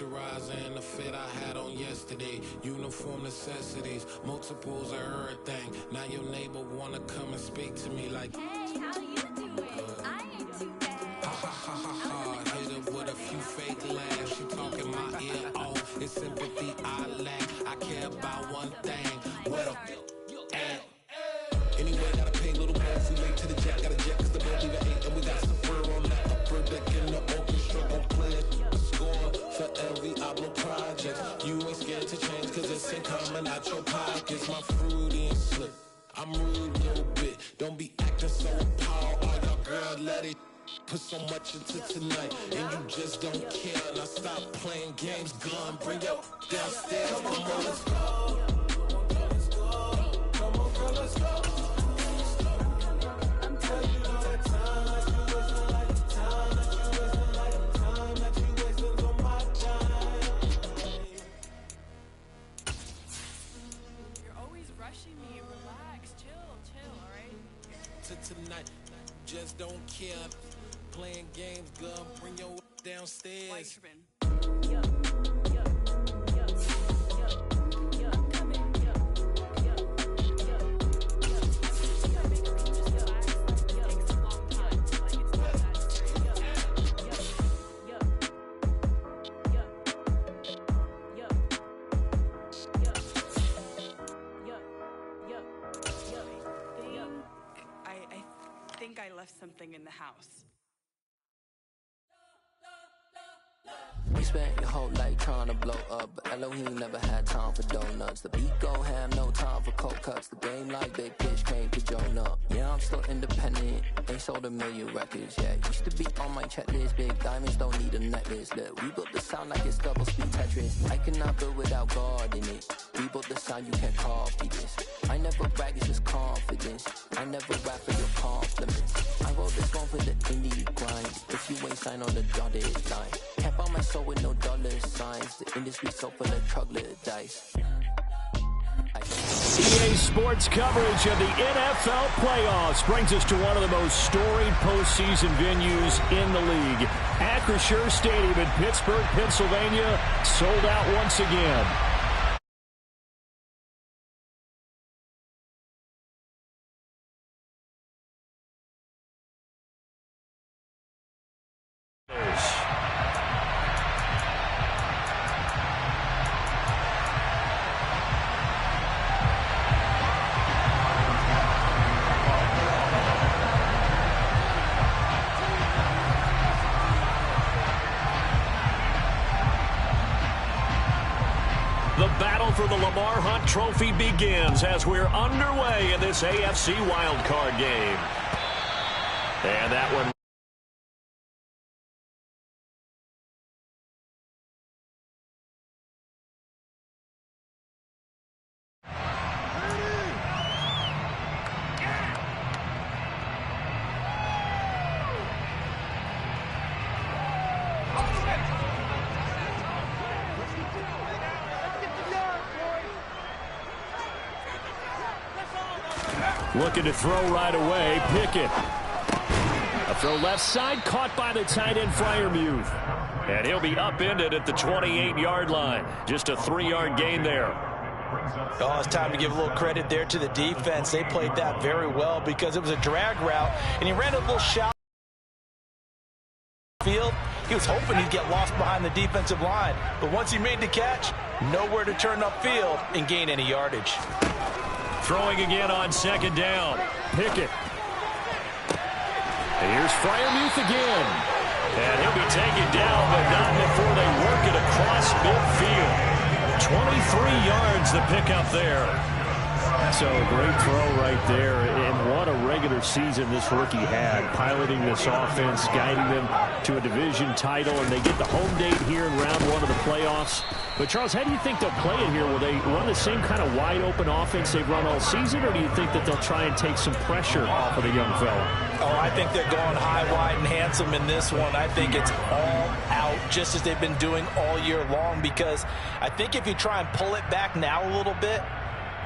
moisturizer and the fit I had on yesterday. Uniform necessities, multiples of everything. Now your neighbor wanna come and speak to me like, hey, how you doing? I ain't too bad. Ha ha ha ha ha. Hit her with a few fake laughs. She talking my ear off. It's sympathy I lack. I care about one thing. What a at. Anyway, gotta pay a little more. If we late to the jack, got a jet, cause the boat even ate. And we got some fur on that upper deck in the orchestra. Gon' play a score for every Ablo project. You ain't scared to change, cause it's ain't coming out your pockets. My fruity and slip. I'm rude a little bit. Don't be acting so appalled. Oh, y'all girl, let it put so much into tonight. And you just don't care. Now stop playing games, gun. Bring your downstairs. Come on, girl, let's go. Come on, girl, let's go. Tonight, just don't care. Playing games, girl. Bring your downstairs. I left something in the house. You spent your whole life trying to blow up, but Elohim never had time for donuts. The beat go ham, no time for cold cuts. The game like big pitch came to Jonah. Yeah, I'm still independent, ain't sold 1 million records yet. Used to be on my checklist, big diamonds don't need a necklace. Look, we built the sound like it's double speed Tetris. I cannot build without God in it. We built the sound, you can't copy this. I never brag, it's just confidence. I never rap for your compliments. I wrote this one for the indie grind. If you ain't signed on the dotted line, can't buy my soul with no dollar signs. The industry so full of troglodytes. EA Sports coverage of the NFL playoffs brings us to one of the most storied postseason venues in the league. Acrisure Stadium in Pittsburgh, Pennsylvania, sold out once again. The battle for the Lamar Hunt Trophy begins as we're underway in this AFC wildcard game. And that one. Looking to throw right away, Pickett. A throw left side, caught by the tight end, Freiermuth. And he'll be upended at the 28-yard line. Just a 3-yard gain there. Oh, it's time to give a little credit there to the defense. They played that very well because it was a drag route, and he ran a little shot field. He was hoping he'd get lost behind the defensive line. But once he made the catch, nowhere to turn upfield and gain any yardage. Throwing again on second down. Pickett. Here's Freiermuth again. And he'll be taken down, but not before they work it across midfield. 23 yards the pickup there. So great throw right there. And what a regular season this rookie had. Piloting this offense, guiding them to a division title. And they get the home date here in round 1 of the playoffs. But, Charles, how do you think they'll play it here? Will they run the same kind of wide-open offense they've run all season, or do you think that they'll try and take some pressure off of the young fella? Oh, I think they're going high, wide, and handsome in this one. I think it's all out, just as they've been doing all year long, because I think if you try and pull it back now a little bit,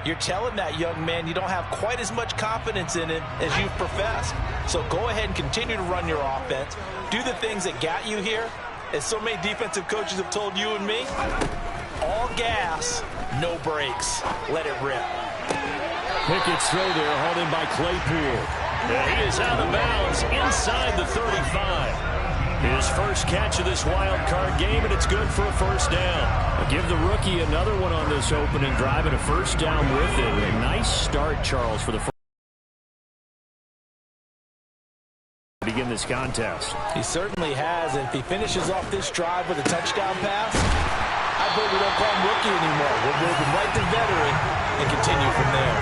you're telling that young man you don't have quite as much confidence in him as you've professed. So go ahead and continue to run your offense. Do the things that got you here, As so many defensive coaches have told you and me, all gas, no brakes. Let it rip. Pickett's throw there, hauled in by Claypool. And he is out of bounds inside the 35. His first catch of this wild card game, and it's good for a first down. Give the rookie another one on this opening drive, and a first down with it. A nice start, Charles, for the first. Begin this contest. He certainly has, and if he finishes off this drive with a touchdown pass, I bet we don't call him rookie anymore. We'll move him right to veteran and continue from there.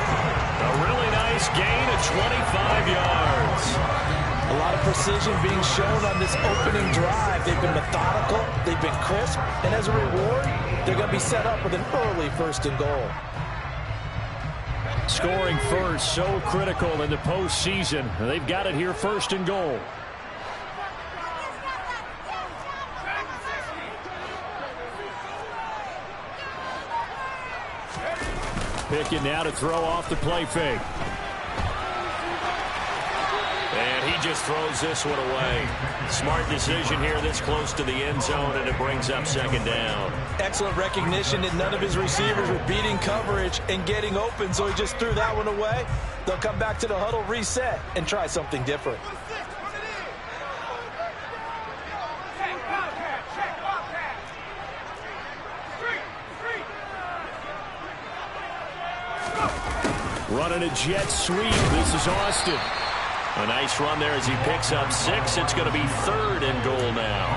A really nice gain of 25 yards. A lot of precision being shown on this opening drive. They've been methodical, they've been crisp, and as a reward, they're going to be set up with an early first and goal. Scoring first, so critical in the postseason. They've got it here, first and goal. Pickett now to throw off the play fake. And he just throws this one away. Smart decision here this close to the end zone, and it brings up second down. Excellent recognition that none of his receivers were beating coverage and getting open, so he just threw that one away. They'll come back to the huddle, reset, and try something different. Running a jet sweep. This is Austin. A nice run there as he picks up 6. It's going to be third and goal now.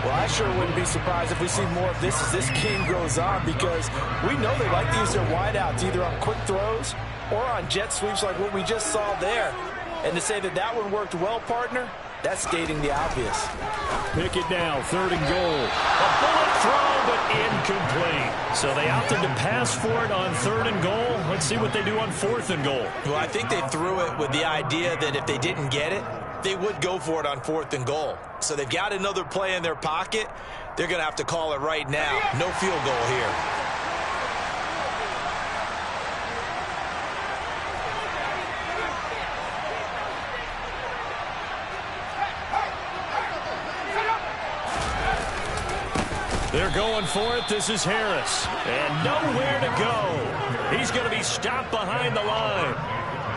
Well, I sure wouldn't be surprised if we see more of this as this game goes on, because we know they like to use their wideouts either on quick throws or on jet sweeps like what we just saw there. And to say that that one worked well, partner, that's stating the obvious. Pickett now, third and goal. A bullet throw, but incomplete. So they opted to pass for it on third and goal. Let's see what they do on fourth and goal. Well, I think they threw it with the idea that if they didn't get it, they would go for it on fourth and goal. So they've got another play in their pocket. They're going to have to call it right now. No field goal here. They're going for it. This is Harris. And nowhere to go. He's going to be stopped behind the line.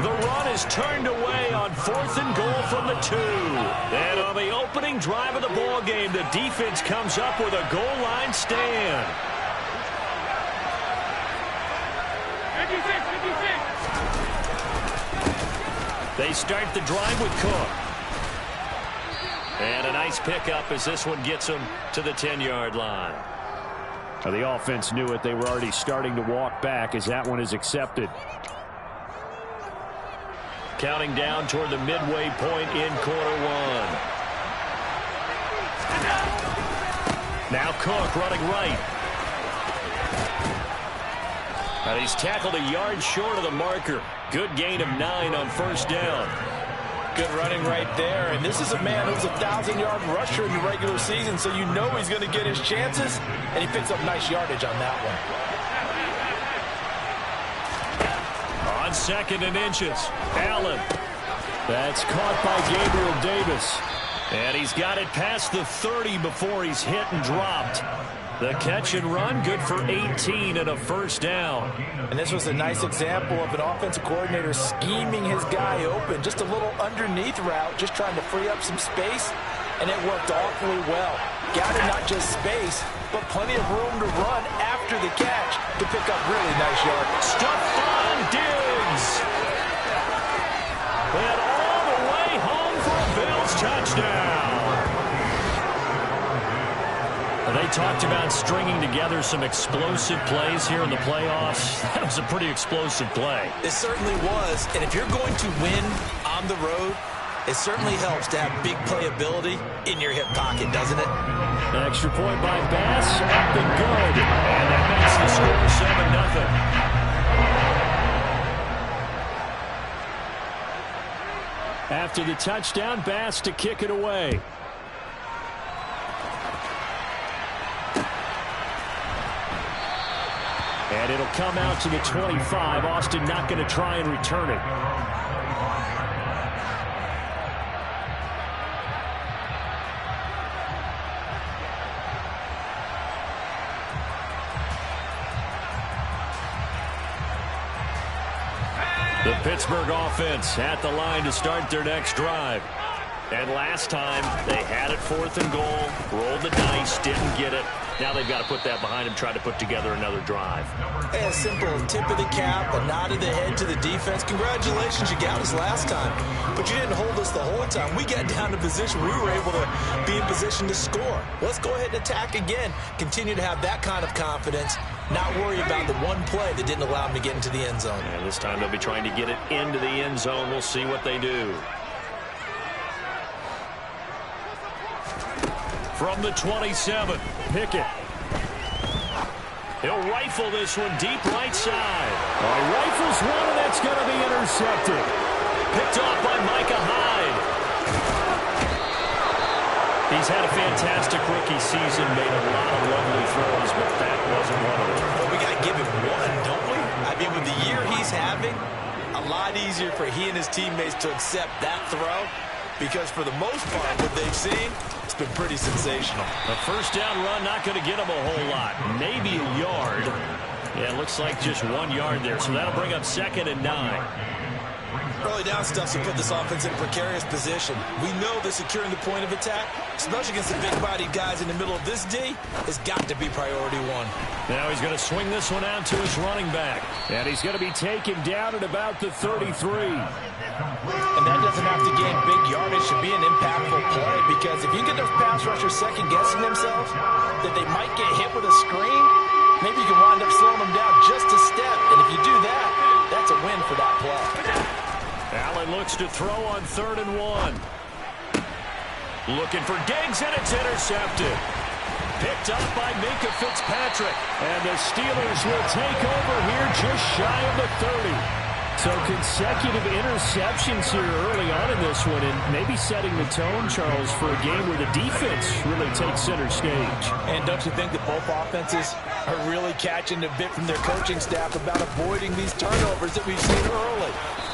The run is turned away on fourth and goal from the 2. And on the opening drive of the ball game, the defense comes up with a goal line stand. 56. They start the drive with Cook. And a nice pickup as this one gets them to the 10-yard line. Now the offense knew it. They were already starting to walk back as that one is accepted. Counting down toward the midway point in quarter 1. Now Cook running right. And he's tackled a yard short of the marker. Good gain of 9 on first down. Good running right there, and this is a man who's a 1,000-yard rusher in the regular season, so you know he's going to get his chances, and he picks up nice yardage on that one. On second and inches, Allen. That's caught by Gabriel Davis. And he's got it past the 30 before he's hit and dropped. The catch and run, good for 18 and a first down. And this was a nice example of an offensive coordinator scheming his guy open. Just a little underneath route, just trying to free up some space, and it worked awfully well. Got it not just space, but plenty of room to run after the catch to pick up really nice yardage. Stephon Diggs. And all the way home for a Bills touchdown. They talked about stringing together some explosive plays here in the playoffs. That was a pretty explosive play. It certainly was, and if you're going to win on the road, it certainly helps to have big playability in your hip pocket, doesn't it? An extra point by Bass, up and good. And that makes the score 7-0. After the touchdown, Bass to kick it away. And it'll come out to the 25. Austin not going to try and return it. The Pittsburgh offense at the line to start their next drive. And last time, they had it 4th and goal, rolled the dice, didn't get it. Now they've got to put that behind them, try to put together another drive. Hey, a simple tip of the cap, a nod of the head to the defense. Congratulations, you got us last time. But you didn't hold us the whole time. We got down to position. We were able to be in position to score. Let's go ahead and attack again. Continue to have that kind of confidence. Not worry about the one play that didn't allow them to get into the end zone. And this time they'll be trying to get it into the end zone. We'll see what they do. From the 27, Pickett. He'll rifle this one deep right side. Rifles one, and that's going to be intercepted. Picked off by Micah Hyde. He's had a fantastic rookie season, made a lot of lovely throws, but that wasn't one of them. Well, we got to give him one, don't we? I mean, with the year he's having, a lot easier for he and his teammates to accept that throw, because for the most part, what they've seen, it's been pretty sensational. A first down run, not going to get him a whole lot. Maybe a yard. Yeah, it looks like just 1 yard there, so that'll bring up 2nd and 9. Early down stuff to put this offense in a precarious position. We know that securing the point of attack, especially against the big-bodied guys in the middle of this D, has got to be priority one. Now he's going to swing this one out to his running back. And he's going to be taken down at about the 33. And that doesn't have to gain big yardage to be an impactful play, because if you get those pass rushers second-guessing themselves, that they might get hit with a screen, maybe you can wind up slowing them down just a step. And if you do that, that's a win for that play. Allen looks to throw on 3rd and 1. Looking for Diggs, and it's intercepted. Picked up by Minkah Fitzpatrick. And the Steelers will take over here just shy of the 30. So consecutive interceptions here early on in this one, and maybe setting the tone, Charles, for a game where the defense really takes center stage. And don't you think that both offenses are really catching a bit from their coaching staff about avoiding these turnovers that we've seen early?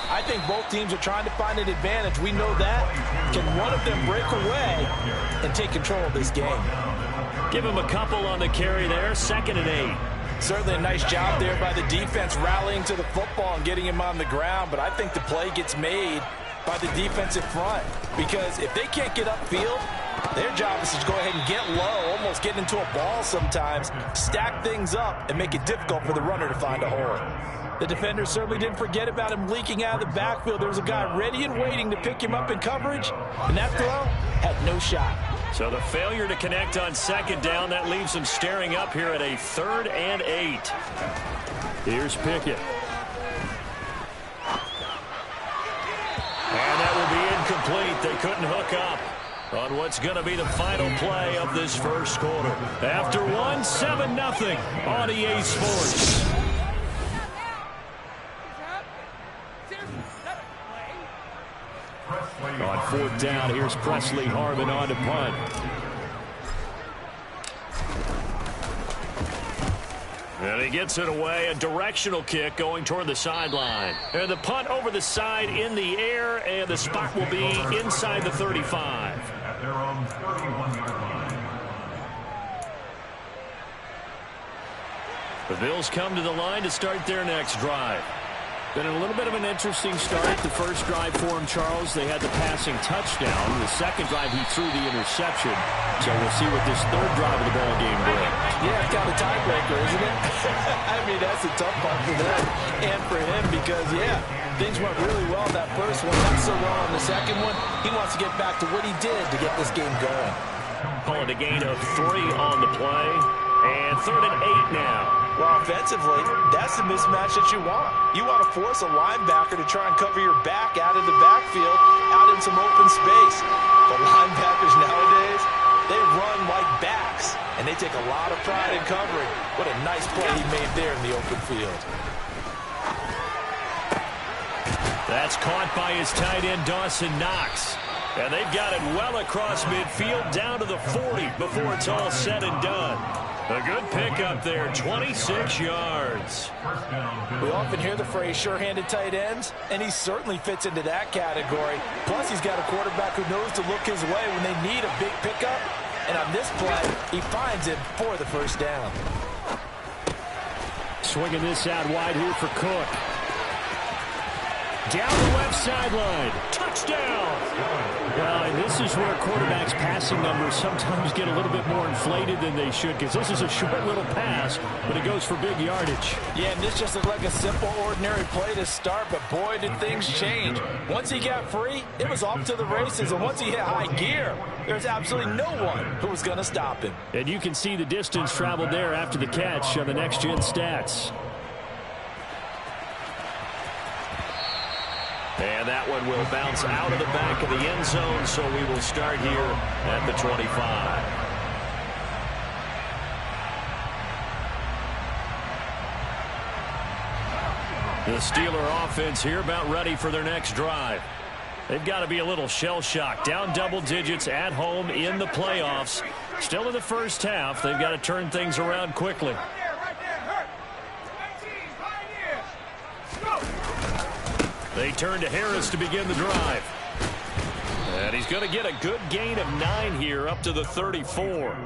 I think both teams are trying to find an advantage. We know that. Can one of them break away and take control of this game? Give him a couple on the carry there, 2nd and 8. Certainly a nice job there by the defense rallying to the football and getting him on the ground, but I think the play gets made by the defensive front, because if they can't get upfield, their job is to go ahead and get low, almost get into a ball sometimes, stack things up, and make it difficult for the runner to find a hole. The defender certainly didn't forget about him leaking out of the backfield. There was a guy ready and waiting to pick him up in coverage, and that throw had no shot. So the failure to connect on 2nd down, that leaves him staring up here at a 3rd and 8. Here's Pickett. And that will be incomplete. They couldn't hook up on what's going to be the final play of this first quarter. After 1, 7-0 on EA Sports. On 4th down, here's Presley Harvin on to punt. And he gets it away, a directional kick going toward the sideline. And the punt over the side in the air, and the spot will be inside the 35. At their own 31-yard line. The Bills come to the line to start their next drive. Been a little bit of an interesting start. The first drive for him, Charles, they had the passing touchdown. The second drive, he threw the interception. So we'll see what this third drive of the ball game brings. Yeah, it's kind of a tiebreaker, isn't it? I mean, that's a tough part for them and for him because, yeah, things went really well that first one. Not so well on the second one. He wants to get back to what he did to get this game going. Calling a gain of 3 on the play. And 3rd and 8 now. Well, offensively, that's the mismatch that you want. You want to force a linebacker to try and cover your back out in the backfield, out in some open space. But linebackers nowadays, they run like backs, and they take a lot of pride in covering. What a nice play he made there in the open field. That's caught by his tight end, Dawson Knox. And they've got it well across midfield, down to the 40 before it's all said and done. A good pickup there, 26 yards. We often hear the phrase sure-handed tight ends, and he certainly fits into that category. Plus, he's got a quarterback who knows to look his way when they need a big pickup. And on this play, he finds it for the first down. Swinging this out wide here for Cook. Down the left sideline. Touchdown. Well, and this is where quarterbacks' passing numbers sometimes get a little bit more inflated than they should, because this is a short little pass, but it goes for big yardage. Yeah, and this just looked like a simple, ordinary play to start, but boy, did things change. Once he got free, it was off to the races, and once he hit high gear, there's absolutely no one who was going to stop him. And you can see the distance traveled there after the catch on the next-gen stats. And that one will bounce out of the back of the end zone, so we will start here at the 25. The Steeler offense here about ready for their next drive. They've got to be a little shell-shocked. Down double digits at home in the playoffs. Still in the first half. They've got to turn things around quickly. They turn to Harris to begin the drive. And he's going to get a good gain of 9 here up to the 34.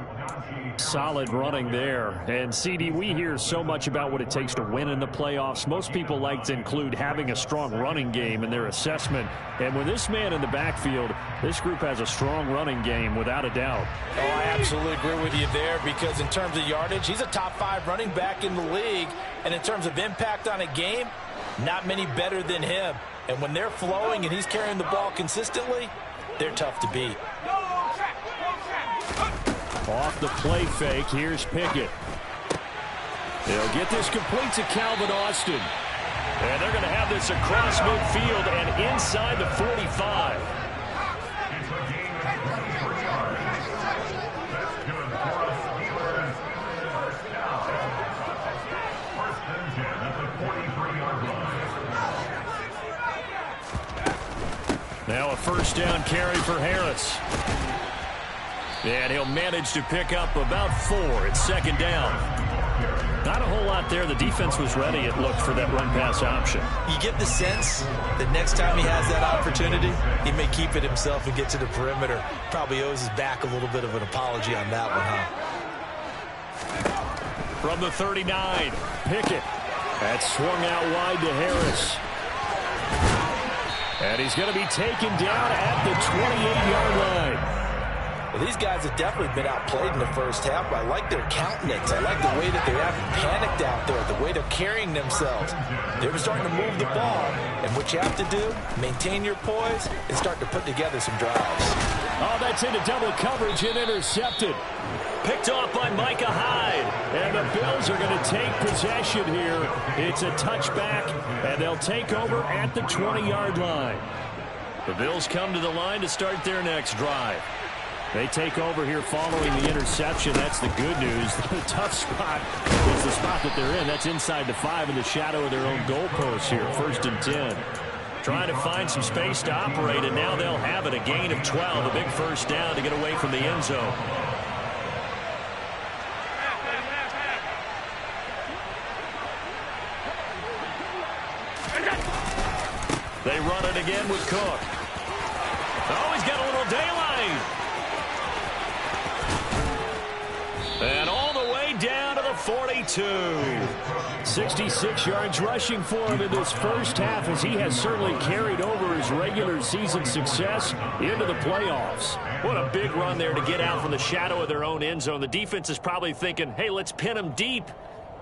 Solid running there. And, CD, we hear so much about what it takes to win in the playoffs. Most people like to include having a strong running game in their assessment. And with this man in the backfield, this group has a strong running game without a doubt. Oh, I absolutely agree with you there, because in terms of yardage, he's a top 5 running back in the league. And in terms of impact on a game, not many better than him. And when they're flowing and he's carrying the ball consistently, they're tough to beat. Off the play fake, here's Pickett. They'll get this complete to Calvin Austin. And they're going to have this across midfield and inside the 45. Now a first down carry for Harris. And he'll manage to pick up about 4. It's second down. Not a whole lot there. The defense was ready, it looked, for that run-pass option. You get the sense that next time he has that opportunity, he may keep it himself and get to the perimeter. Probably owes his back a little bit of an apology on that one, huh? From the 39, Pickett. That swung out wide to Harris. And he's going to be taken down at the 28-yard line. Well, these guys have definitely been outplayed in the first half, but I like their countenance. I like the way that they haven't panicked out there, the way they're carrying themselves. They're starting to move the ball, and what you have to do, maintain your poise and start to put together some drives. Oh, that's into double coverage and intercepted. Picked off by Micah Hyde. And the Bills are going to take possession here. It's a touchback, and they'll take over at the 20-yard line. The Bills come to the line to start their next drive. They take over here following the interception. That's the good news. The tough spot is the spot that they're in. That's inside the 5 in the shadow of their own goalpost here. 1st and 10. Trying to find some space to operate, and now they'll have it. A gain of 12. A big first down to get away from the end zone. They run it again with Cook. Oh, he's got a little daylight. And all the way down to the 42. 66 yards rushing for him in this first half, as he has certainly carried over his regular season success into the playoffs. What a big run there to get out from the shadow of their own end zone. The defense is probably thinking, hey, let's pin him deep.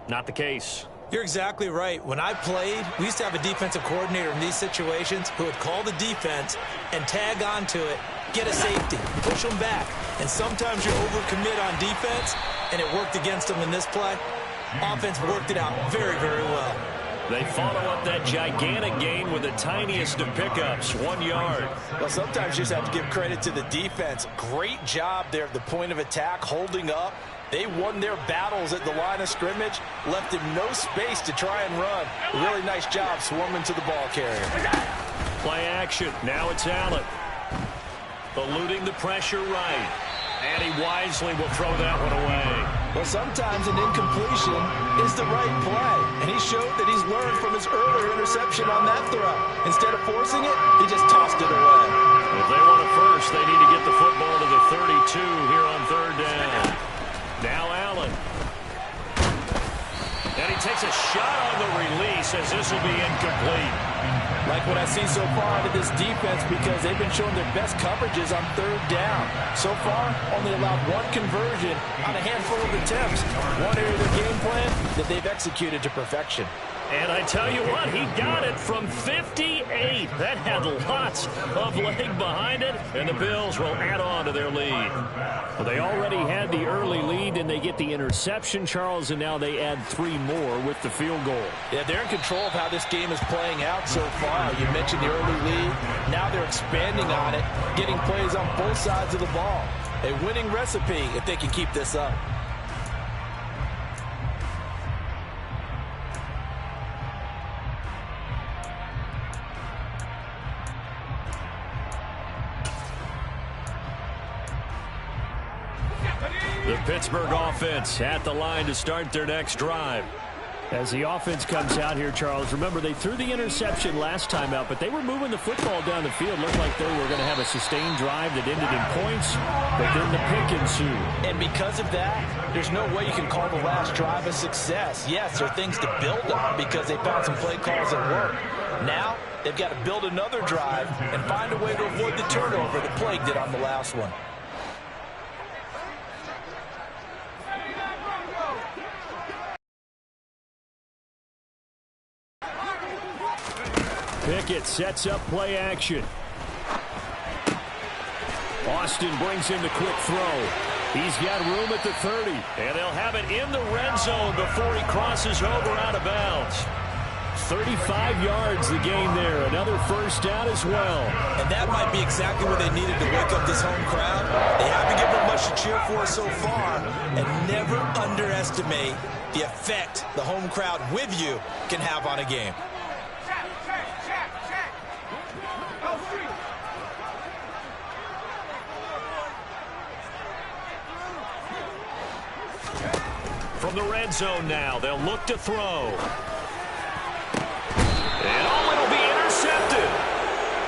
Not the case. You're exactly right. When I played, we used to have a defensive coordinator in these situations who would call the defense and tag onto it, get a safety, push them back. And sometimes you overcommit on defense, and it worked against them in this play. Offense worked it out very, very well. They follow up that gigantic gain with the tiniest of pickups, 1 yard. Well, sometimes you just have to give credit to the defense. Great job there at the point of attack, holding up. They won their battles at the line of scrimmage, left him no space to try and run. A really nice job swarming to the ball carrier. Play action. Now it's Allen. Eluding the pressure right. And he wisely will throw that one away. Well, sometimes an incompletion is the right play. And he showed that he's learned from his earlier interception on that throw. Instead of forcing it, he just tossed it away. If they want it first, they need to get the football to the 32 here on 3rd down. Now Allen. And he takes a shot on the release as this will be incomplete. Like what I've seen so far out of this defense, because they've been showing their best coverages on third down. So far, only allowed one conversion on a handful of attempts. One area of their game plan that they've executed to perfection. And I tell you what, he got it from 58. That had lots of leg behind it, and the Bills will add on to their lead. Well, they already had the early lead, and they get the interception, Charles, and now they add 3 more with the field goal. Yeah, they're in control of how this game is playing out so far. You mentioned the early lead. Now they're expanding on it, getting plays on both sides of the ball. A winning recipe if they can keep this up. The Pittsburgh offense at the line to start their next drive. As the offense comes out here, Charles, remember they threw the interception last time out, but they were moving the football down the field. Looked like they were going to have a sustained drive that ended in points, but then the pick ensued. And because of that, there's no way you can call the last drive a success. Yes, there are things to build on because they found some play calls that work. Now, they've got to build another drive and find a way to avoid the turnover the Plague did on the last one. Pickett sets up play action. Austin brings in the quick throw. He's got room at the 30, and they'll have it in the red zone before he crosses over out of bounds. 35 yards the gain there. Another first down as well. And that might be exactly what they needed to wake up this home crowd. They haven't given them much to cheer for so far, and never underestimate the effect the home crowd with you can have on a game. From the red zone now, they'll look to throw. And it'll be intercepted.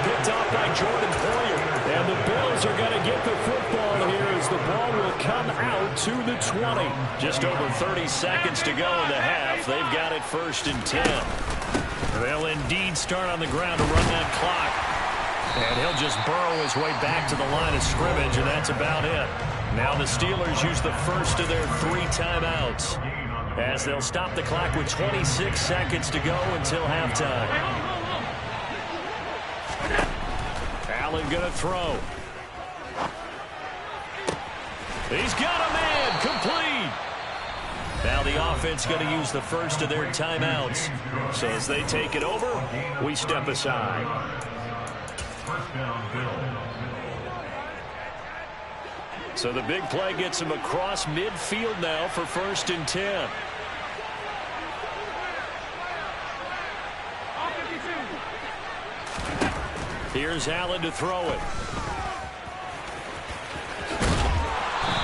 Picked off by Jordan Poyer. And the Bills are going to get the football here as the ball will come out to the 20. Just over 30 seconds to go in the half. They've got it 1st and 10. They'll indeed start on the ground to run that clock. And he'll just burrow his way back to the line of scrimmage, and that's about it. Now the Steelers use the first of their 3 timeouts as they'll stop the clock with 26 seconds to go until halftime. Allen going to throw. He's got a man, complete. Now the offense going to use the first of their timeouts. So as they take it over, we step aside. First down, Bills. So the big play gets him across midfield now for 1st and 10. Here's Allen to throw it.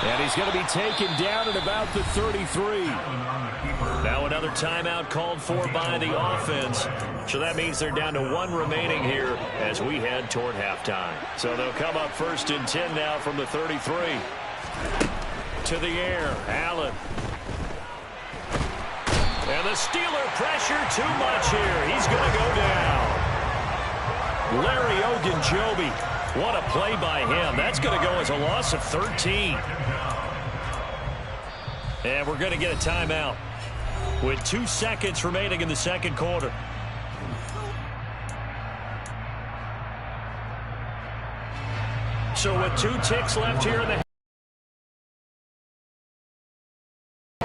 And he's going to be taken down at about the 33. Now another timeout called for by the offense. So that means they're down to 1 remaining here as we head toward halftime. So they'll come up 1st and 10 now from the 33. To the air, Allen. And the Steeler pressure too much here. He's going to go down. Larry Ogunjobi. What a play by him. That's going to go as a loss of 13. And we're going to get a timeout with 2 seconds remaining in the second quarter. So with 2 ticks left here in the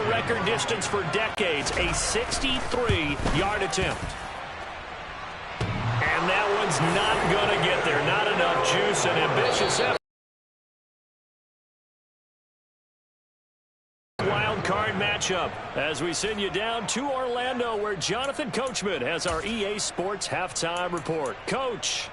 record distance for decades, a 63-yard attempt. And that one's not going to get there. Not enough juice and ambitious effort. Wild card matchup as we send you down to Orlando where Jonathan Coachman has our EA Sports halftime report. Coach.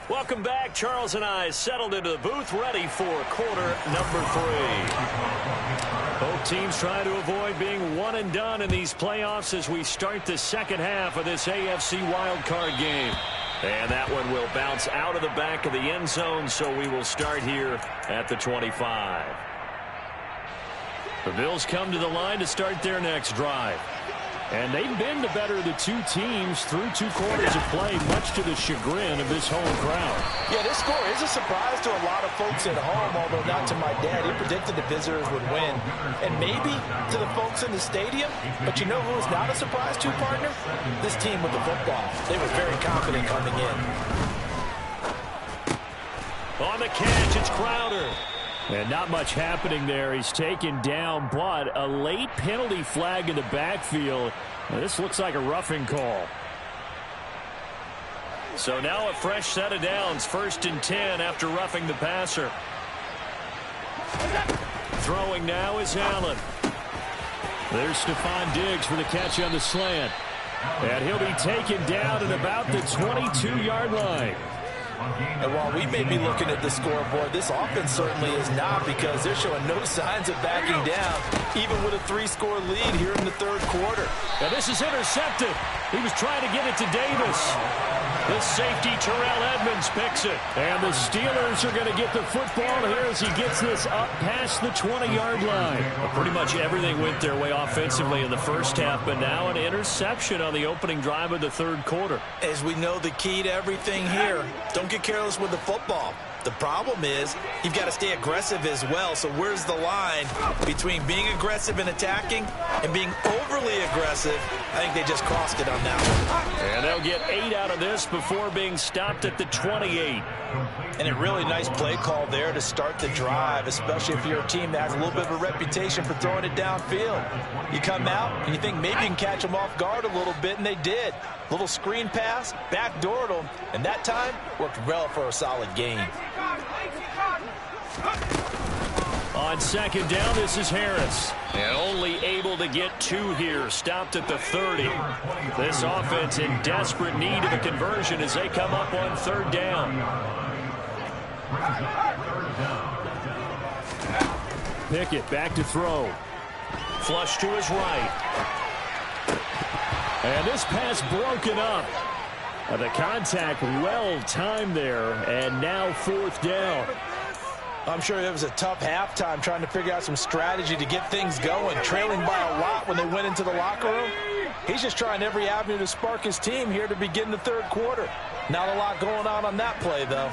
Welcome back. Charles and I settled into the booth ready for quarter number 3. Both teams trying to avoid being one and done in these playoffs as we start the second half of this AFC wildcard game. And that one will bounce out of the back of the end zone, so we will start here at the 25. The Bills come to the line to start their next drive. And they've been the better of the two teams through 2 quarters of play, much to the chagrin of this home crowd. Yeah, this score is a surprise to a lot of folks at home, although not to my dad. He predicted the visitors would win. And maybe to the folks in the stadium. But you know who is not a surprise to, partner? This team with the football. They were very confident coming in. On the catch, it's Crowder. And not much happening there. He's taken down, but a late penalty flag in the backfield. Now, this looks like a roughing call. So now a fresh set of downs. 1st and 10 after roughing the passer. Throwing now is Allen. There's Stephon Diggs for the catch on the slant. And he'll be taken down at about the 22-yard line. And while we may be looking at the scoreboard, this offense certainly is not, because they're showing no signs of backing down, even with a 3-score lead here in the 3rd quarter. Now this is intercepted. He was trying to get it to Davis. The safety, Terrell Edmonds, picks it. And the Steelers are going to get the football here as he gets this up past the 20-yard line. Well, pretty much everything went their way offensively in the first half, but now an interception on the opening drive of the 3rd quarter. As we know, the key to everything here, don't get careless with the football. The problem is you've got to stay aggressive as well. So where's the line between being aggressive and attacking and being overly aggressive? I think they just crossed it on that one. And they'll get 8 out of this before being stopped at the 28. And a really nice play call there to start the drive, especially if you're a team that has a little bit of a reputation for throwing it downfield. You come out and you think maybe you can catch them off guard a little bit, and they did. Little screen pass, backdoored them, and that time worked well for a solid gain. On 2nd down, this is Harris. And only able to get 2 here, stopped at the 30. This offense in desperate need of a conversion as they come up on 3rd down. Pickett back to throw. Flush to his right. And this pass broken up. The contact well timed there, and now 4th down. I'm sure it was a tough halftime trying to figure out some strategy to get things going, trailing by a lot when they went into the locker room. He's just trying every avenue to spark his team here to begin the 3rd quarter. Not a lot going on that play, though.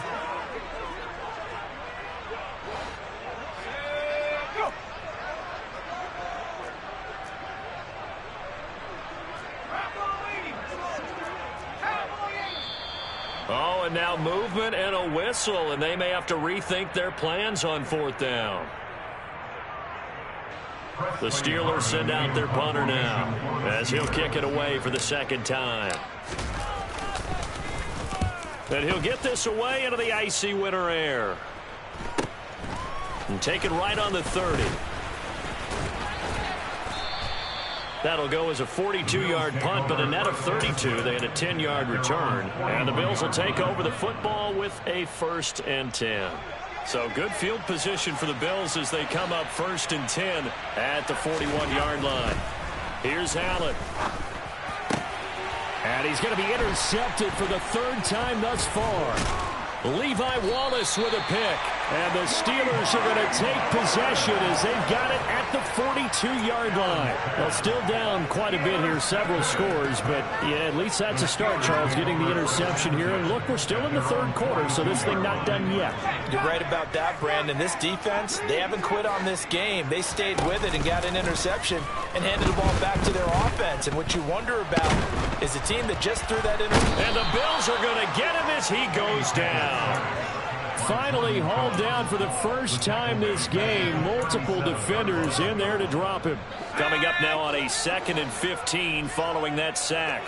Oh, and now movement and a whistle, and they may have to rethink their plans on 4th down. The Steelers send out their punter now as he'll kick it away for the 2nd time. And he'll get this away into the icy winter air. And take it right on the 30. That'll go as a 42-yard punt, but a net of 32. They had a 10-yard return. And the Bills will take over the football with a 1st and 10. So good field position for the Bills as they come up 1st and 10 at the 41-yard line. Here's Allen. And he's going to be intercepted for the 3rd time thus far. Levi Wallace with a pick. And the Steelers are going to take possession as they've got it at the 42-yard line. Well, still down quite a bit here, several scores, but yeah, at least that's a start, Charles, getting the interception here. And look, we're still in the 3rd quarter, so this thing not done yet. You're right about that, Brandon. This defense, they haven't quit on this game. They stayed with it and got an interception and handed the ball back to their offense. And what you wonder about is the team that just threw that interception. And the Bills are going to get him as he goes down. Finally hauled down for the first time this game. Multiple defenders in there to drop him. Coming up now on a 2nd and 15 following that sack.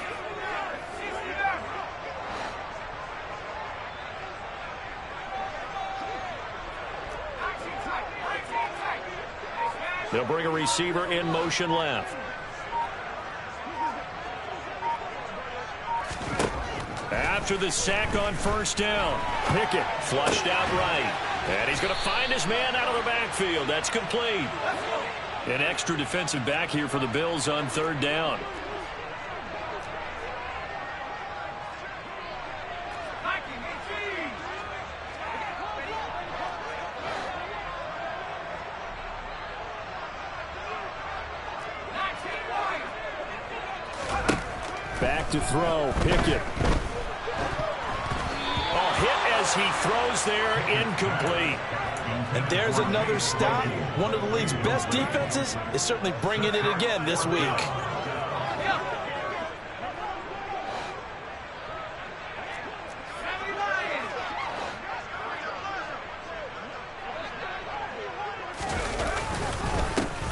They'll bring a receiver in motion left. After the sack on 1st down, Pickett flushed out right. And he's going to find his man out of the backfield. That's complete. An extra defensive back here for the Bills on 3rd down. Back to throw. Pickett. Oh, hit as he throws there. Incomplete. And there's another stop. One of the league's best defenses is certainly bringing it again this week.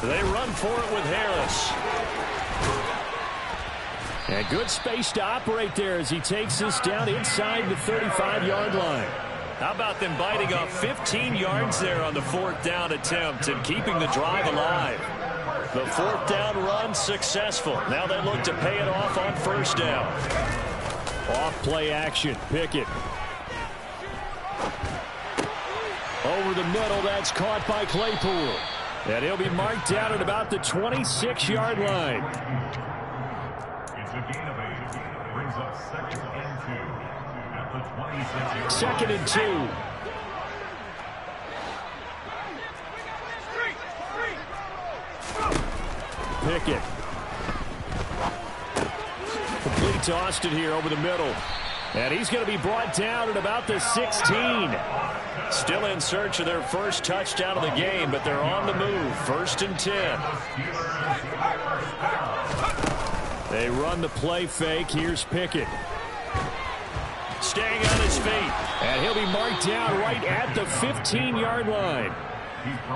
They run for it with Harris. And good space to operate there as he takes this down inside the 35-yard line. How about them biting off 15 yards there on the 4th down attempt and keeping the drive alive? The 4th down run successful. Now they look to pay it off on 1st down. Off play action. Pickett. Over the middle. That's caught by Claypool. And he'll be marked down at about the 26-yard line. It's a gain of 8. Brings up 2nd and 2 at the 26-yard line. 2nd and 2. Pickett. Complete to Austin here over the middle. And he's going to be brought down at about the 16. Still in search of their first touchdown of the game, but they're on the move. 1st and 10. They run the play fake. Here's Pickett. Staying on his feet. And he'll be marked down right at the 15-yard line.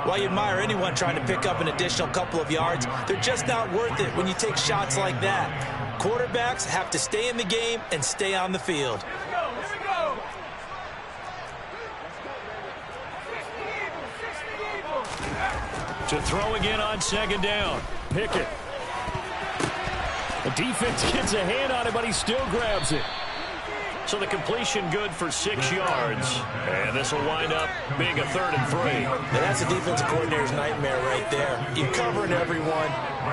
Well, you admire anyone trying to pick up an additional couple of yards. They're just not worth it when you take shots like that. Quarterbacks have to stay in the game and stay on the field. To throw again on 2nd down. Pickett. The defense gets a hand on it, but he still grabs it. So the completion good for 6 yards. And this will wind up being a 3rd and 3. And that's a defensive coordinator's nightmare right there. You're covering everyone,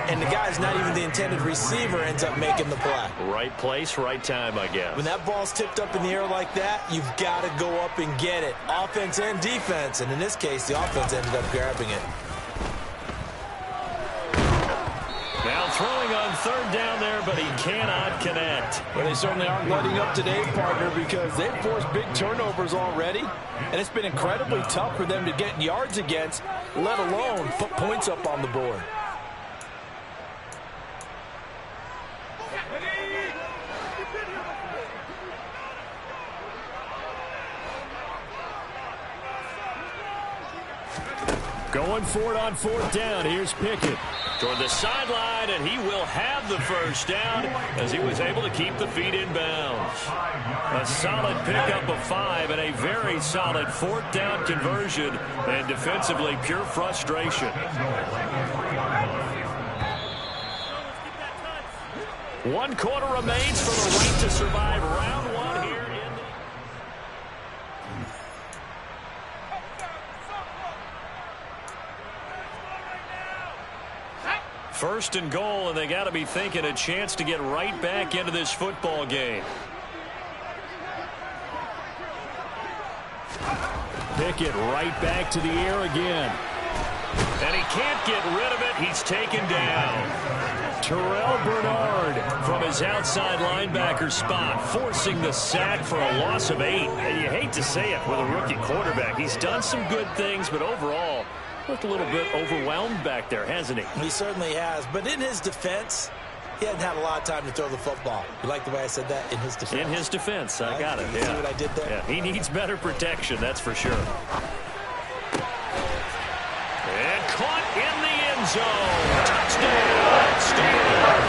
and the guy's not even the intended receiver ends up making the play. Right place, right time, I guess. When that ball's tipped up in the air like that, you've got to go up and get it. Offense and defense. And in this case, the offense ended up grabbing it. Now throwing on 3rd down there, but he cannot connect. Well, they certainly aren't letting up today, partner, because they've forced big turnovers already. And it's been incredibly tough for them to get yards against, let alone put points up on the board. Going for it on 4th down. Here's Pickett. Toward the sideline, and he will have the 1st down as he was able to keep the feet in bounds. A solid pickup of 5 and a very solid 4th down conversion, and defensively pure frustration. 1 quarter remains for the right to survive round 1 here. 1st and goal, and they got to be thinking a chance to get right back into this football game. Pickett right back to the air again. And he can't get rid of it. He's taken down. Terrell Bernard from his outside linebacker spot, forcing the sack for a loss of 8. And you hate to say it with a rookie quarterback. He's done some good things, but overall, looked a little bit overwhelmed back there, hasn't he? He certainly has. But in his defense, he hasn't had a lot of time to throw the football. You like the way I said that? In his defense. In his defense. I got it. You see what I did there? Yeah, he needs better protection, that's for sure. And caught in the end zone. Touchdown, Steelers.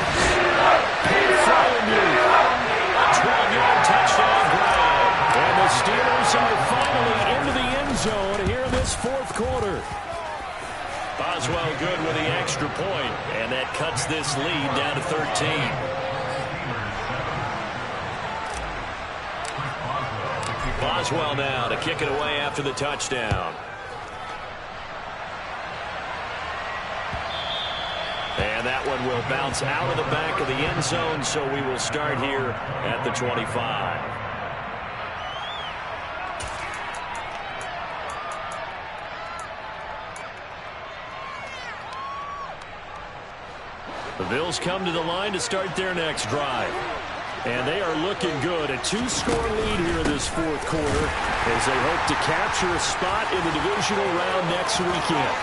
A 12-yard touchdown grab. And the Steelers are finally into the end zone here in this 4th quarter. Boswell good with the extra point, and that cuts this lead down to 13. Boswell now to kick it away after the touchdown. And that one will bounce out of the back of the end zone, so we will start here at the 25. The Bills come to the line to start their next drive. And they are looking good. A 2-score lead here in this fourth quarter as they hope to capture a spot in the divisional round next weekend.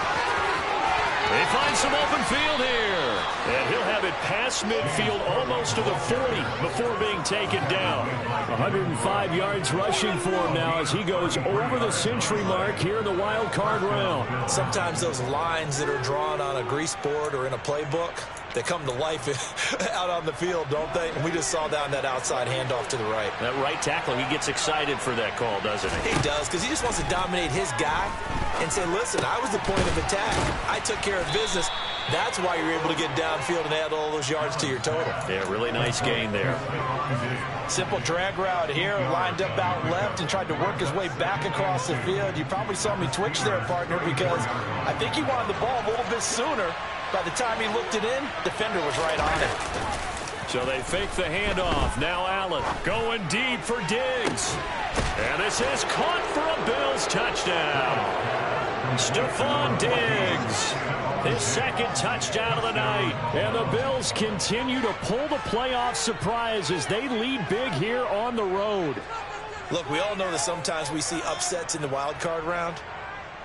They find some open field here. And he'll have it past midfield almost to the 40 before being taken down. 105 yards rushing for him now as he goes over the century mark here in the wild card round. Sometimes those lines that are drawn on a grease board or in a playbook, they come to life out on the field, don't they? And we just saw down that outside handoff to the right. That right tackle, he gets excited for that call, doesn't he? He does, because he just wants to dominate his guy and say, listen, I was the point of attack. I took care of business. That's why you're able to get downfield and add all those yards to your total. Yeah, really nice gain there. Simple drag route here, lined up out left and tried to work his way back across the field. You probably saw me twitch there, partner, because I think he wanted the ball a little bit sooner. By the time he looked it in, defender was right on it. So they fake the handoff. Now Allen going deep for Diggs. And this is caught for a Bills touchdown. Stephon Diggs, his second touchdown of the night. And the Bills continue to pull the playoff surprise as they lead big here on the road. Look, we all know that sometimes we see upsets in the wild card round.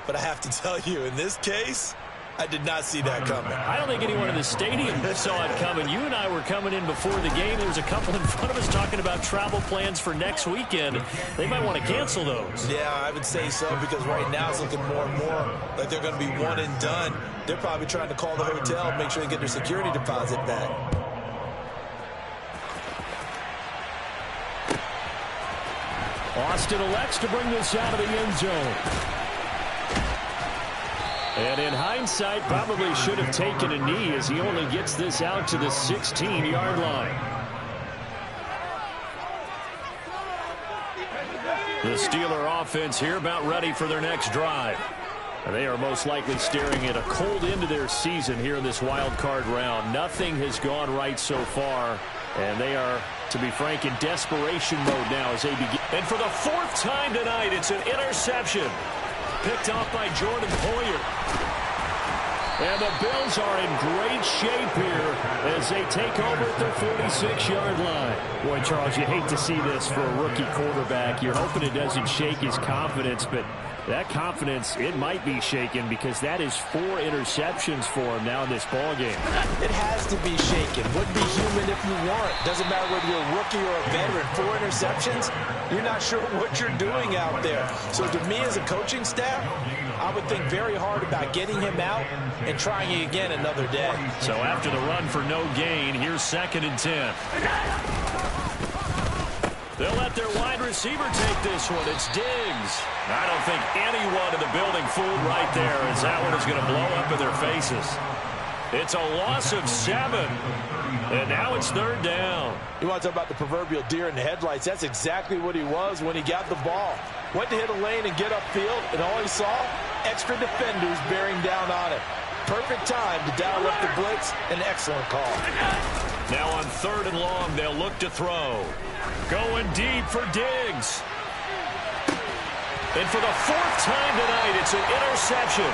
But I have to tell you, in this case, I did not see that coming. I don't think anyone in the stadium saw it coming. You and I were coming in before the game. There was a couple in front of us talking about travel plans for next weekend. They might want to cancel those. Yeah, I would say so, because right now it's looking more and more like they're going to be one and done. They're probably trying to call the hotel, make sure they get their security deposit back. Austin elects to bring this out of the end zone. And in hindsight, probably should have taken a knee as he only gets this out to the 16-yard line. The Steeler offense here about ready for their next drive. And they are most likely staring at a cold end to their season here in this wild card round. Nothing has gone right so far. And they are, to be frank, in desperation mode now as they begin. And for the fourth time tonight, it's an interception. Picked off by Jordan Poyer. And the Bills are in great shape here as they take over at their 46-yard line. Boy, Charles, you hate to see this for a rookie quarterback. You're hoping it doesn't shake his confidence, but that confidence, it might be shaken because that is 4 interceptions for him now in this ballgame. It has to be shaken. Wouldn't be human if you weren't. Doesn't matter whether you're a rookie or a veteran. 4 interceptions, you're not sure what you're doing out there. So to me as a coaching staff, I would think very hard about getting him out and trying it again another day. So after the run for no gain, here's 2nd and 10. They'll let their wide receiver take this one. It's Diggs. I don't think anyone in the building fooled right there as that one is going to blow up in their faces. It's a loss of 7. And now it's 3rd down. You want to talk about the proverbial deer in the headlights. That's exactly what he was when he got the ball. Went to hit a lane and get upfield, and all he saw, extra defenders bearing down on it. Perfect time to dial up the blitz. An excellent call. Now on 3rd and long, they'll look to throw. Going deep for Diggs. And for the 4th time tonight, it's an interception.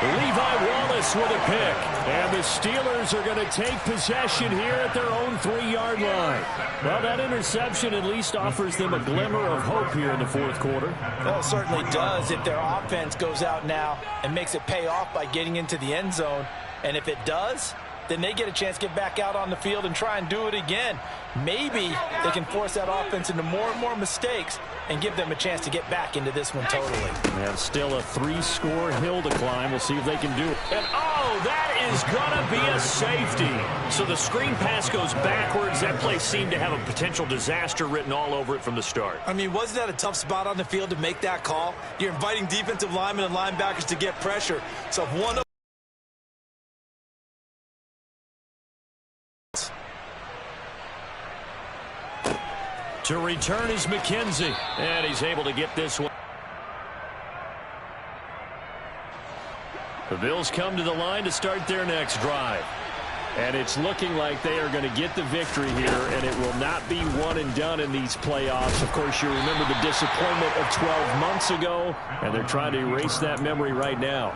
Levi Wallace with a pick. And the Steelers are going to take possession here at their own 3-yard line. Well, that interception at least offers them a glimmer of hope here in the 4th quarter. Well, it certainly does if their offense goes out now and makes it pay off by getting into the end zone. And if it does, then they get a chance to get back out on the field and try and do it again. Maybe they can force that offense into more and more mistakes and give them a chance to get back into this one totally. And still a 3-score hill to climb. We'll see if they can do it. And oh, that is going to be a safety. So the screen pass goes backwards. That play seemed to have a potential disaster written all over it from the start. I mean, wasn't that a tough spot on the field to make that call? You're inviting defensive linemen and linebackers to get pressure. So if one of to return is McKenzie, and he's able to get this one. The Bills come to the line to start their next drive. And it's looking like they are going to get the victory here, and it will not be one and done in these playoffs. Of course, you remember the disappointment of 12 months ago, and they're trying to erase that memory right now.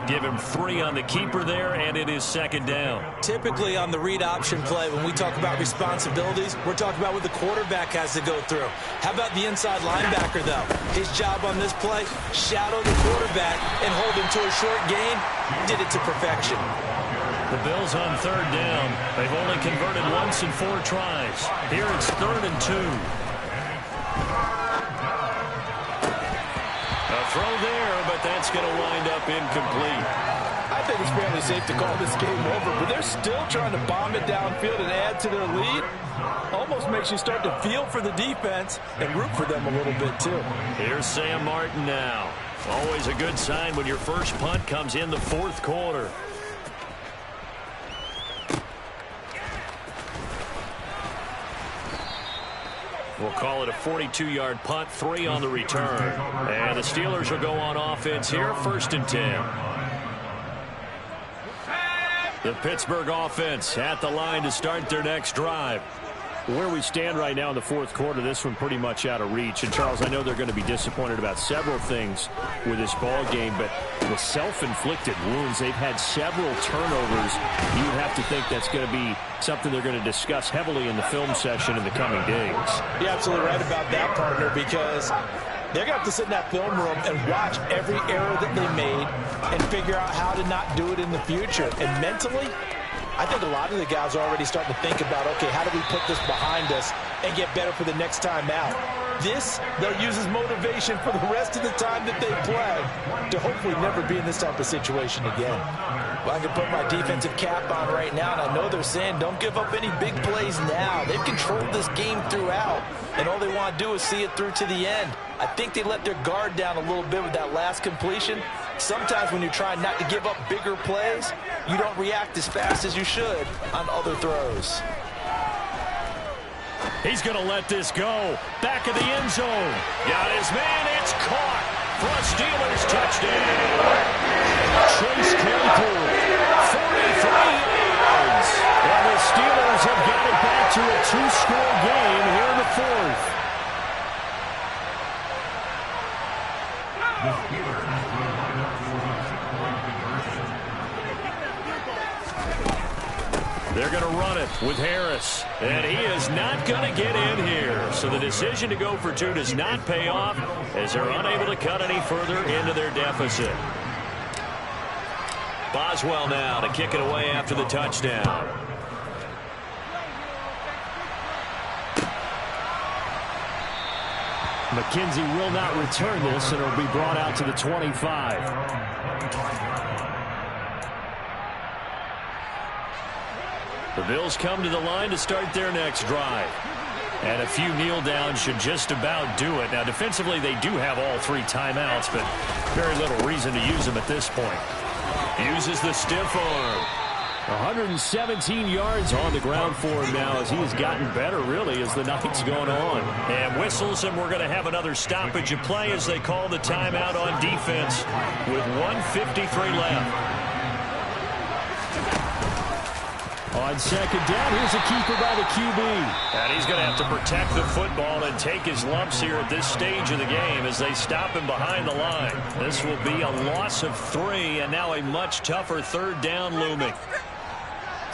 Give him 3 on the keeper there, and it is second down. Typically on the read option play, when we talk about responsibilities, we're talking about what the quarterback has to go through. How about the inside linebacker, though? His job on this play, shadow the quarterback and hold him to a short gain. Did it to perfection. The Bills on third down. They've only converted once in 4 tries. Here it's 3rd and 2. A throw there, but that's going to wind up incomplete. I think it's fairly safe to call this game over, but they're still trying to bomb it downfield and add to their lead. Almost makes you start to feel for the defense and root for them a little bit, too. Here's Sam Martin now. Always a good sign when your first punt comes in the 4th quarter. We'll call it a 42-yard punt, 3 on the return. And the Steelers will go on offense here, 1st and 10. The Pittsburgh offense at the line to start their next drive. Where we stand right now in the 4th quarter, this one pretty much out of reach. And, Charles, I know they're going to be disappointed about several things with this ball game, but the self-inflicted wounds, they've had several turnovers. You would have to think that's going to be something they're going to discuss heavily in the film session in the coming days. You're absolutely right about that, partner, because they're going to have to sit in that film room and watch every error that they made and figure out how to not do it in the future. And mentally, I think a lot of the guys are already starting to think about, okay, how do we put this behind us and get better for the next time out? This, they'll use as motivation for the rest of the time that they play to hopefully never be in this type of situation again. Well, I can put my defensive cap on right now, and I know they're saying don't give up any big plays now. They've controlled this game throughout, and all they want to do is see it through to the end. I think they let their guard down a little bit with that last completion. Sometimes when you're trying not to give up bigger plays, you don't react as fast as you should on other throws. He's going to let this go. Back of the end zone. Got his man. It's caught for a Steelers touchdown. Chase Claypool, 43 yards. And the Steelers have got it back to a 2-score game here in the 4th. The Steelers will line up for the 6-point conversion. They're going to run it with Harris, and he is not going to get in here. So the decision to go for 2 does not pay off as they're unable to cut any further into their deficit. Boswell now to kick it away after the touchdown. McKenzie will not return this, and it'll be brought out to the 25. The Bills come to the line to start their next drive. And a few kneel downs should just about do it. Now, defensively, they do have all 3 timeouts, but very little reason to use them at this point. Uses the stiff arm. 117 yards on the ground for him now as he has gotten better, really, as the night's gone on. And whistles, and we're going to have another stoppage of play as they call the timeout on defense with 1:53 left. On second down, here's a keeper by the QB. And he's going to have to protect the football and take his lumps here at this stage of the game as they stop him behind the line. This will be a loss of 3, and now a much tougher 3rd down looming.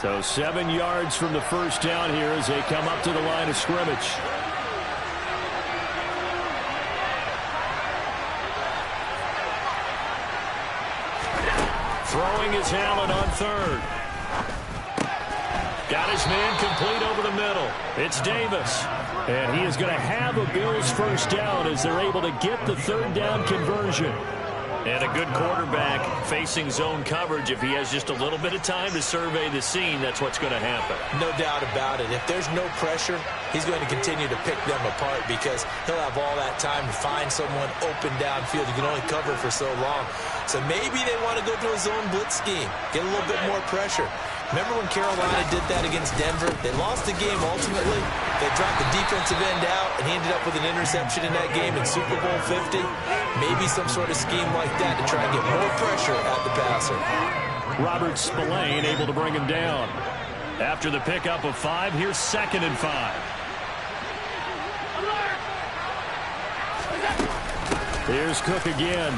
So 7 yards from the first down here as they come up to the line of scrimmage. Throwing is Allen on 3rd. Got his man complete over the middle. It's Davis. And he is going to have a Bills first down as they're able to get the 3rd down conversion. And a good quarterback facing zone coverage. If he has just a little bit of time to survey the scene, that's what's going to happen. No doubt about it. If there's no pressure, he's going to continue to pick them apart because he'll have all that time to find someone open downfield. You can only cover for so long. So maybe they want to go to a zone blitz scheme, get a little bit more pressure. Remember when Carolina did that against Denver? They lost the game ultimately. They dropped the defensive end out, and he ended up with an interception in that game in Super Bowl 50. Maybe some sort of scheme like that to try and get more pressure at the passer. Robert Spillane able to bring him down. After the pickup of 5, here's 2nd and 5. Here's Cook again.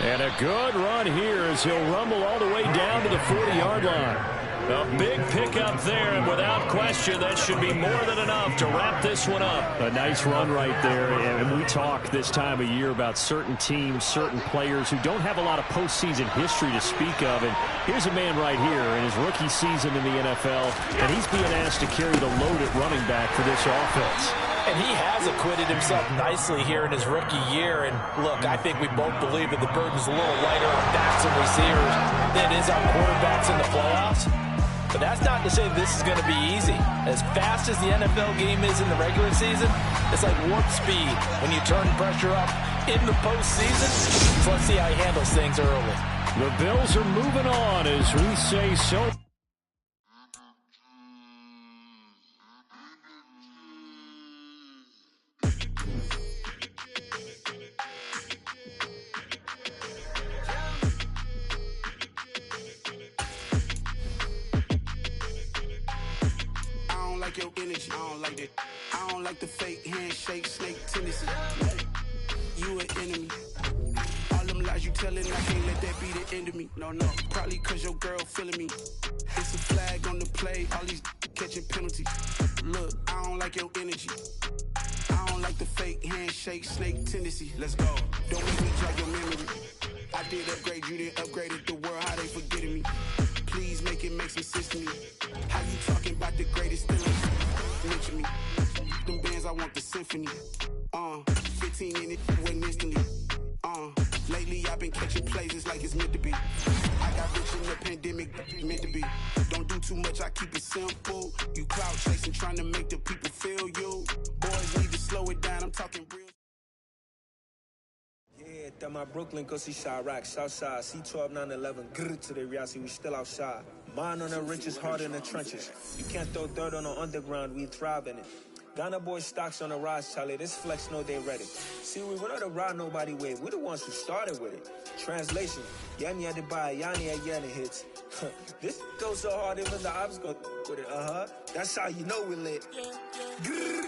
And a good run here as he'll rumble all the way down to the 40-yard line. A big pickup there, and without question, that should be more than enough to wrap this one up. A nice run right there, and we talk this time of year about certain teams, certain players who don't have a lot of postseason history to speak of, and here's a man right here in his rookie season in the NFL, and he's being asked to carry the load at running back for this offense. And he has acquitted himself nicely here in his rookie year. And look, I think we both believe that the burden's a little lighter on backs and receivers than it is on quarterbacks in the playoffs. But that's not to say this is going to be easy. As fast as the NFL game is in the regular season, it's like warp speed when you turn pressure up in the postseason. So let's see how he handles things early. The Bills are moving on, as we say so. Your energy, I don't like that. I don't like the fake handshake, snake tendency. You an enemy. All them lies you telling, I can't let that be the end of me. No, probably cause your girl feeling me. It's a flag on the play, all these catching penalties. Look, I don't like your energy. I don't like the fake handshake, snake tendency. Let's go. Don't make me drag your memory. I did upgrade, you didn't upgrade it. The world, how they forgetting me. Please make it make some sense to me. How you talking about the greatest thing? Mention me. Them bands, I want the symphony. 15 in it, went instantly. Lately I've been catching plays, it's like it's meant to be. I got rich in the pandemic, meant to be. Don't do too much, I keep it simple. You cloud chasing, trying to make the people feel you. Boys need to slow it down, I'm talking real. Yeah, that my Brooklyn, go see Chirac, Southside, C12, 911, grrr to the Riasi, we still outside. Mine on the riches, hard in the trenches. You can't throw dirt on the underground, we thrive in it. Ghana boys stocks on the rise, Charlie, this flex know they ready. See, we not to ride nobody with, we the ones who started with it. Translation, Yanni had to buy, Yanni had Yanni hits. This goes so hard, even the ops go with it, That's how you know we lit. Grrr.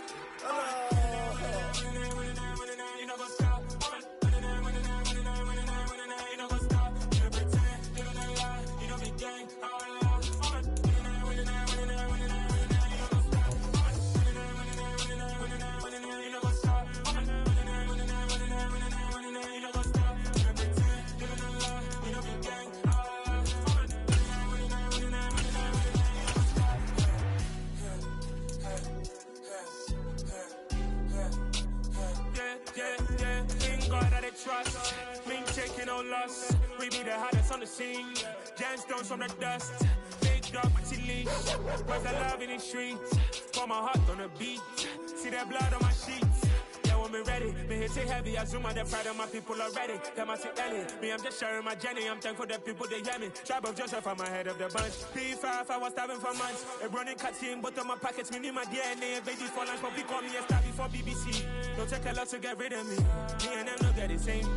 Trust, me taking no loss. We be the hottest on the scene. Gemstones from the dust. Big dog with your leash. Where's the love in the streets? Pour my heart on the beat. See that blood on my sheets. Yeah, when we ready, me hit it heavy. I zoom on the pride of my people already. Them I see Ellie. Me, I'm just sharing my journey. I'm thankful that people they hear me. Tribe of Joseph, I'm ahead of the bunch. P5, I was starving for months. A running cut team, but on my pockets, me need my DNA. Baby for lunch, but we call me a star before BBC. Don't take a lot to get rid of me. Me and them don't get the same.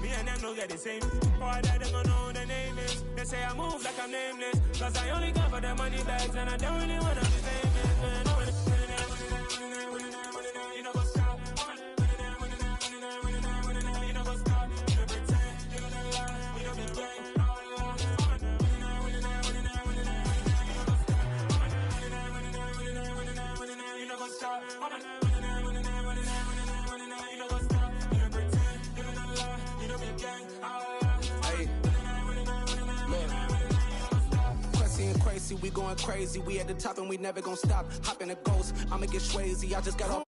Me and them don't get the same. Boy, that they don't know who the name is. They say I move like I'm nameless. Cause I only come for the money bags and I don't really wanna be famous, man. You know what's up? You know what's up? You pretend, you don't lie, you don't be gay. You know what's up? We going crazy, we at the top and we never gonna stop. Hop in a ghost, I'ma get Swayze, I just got off.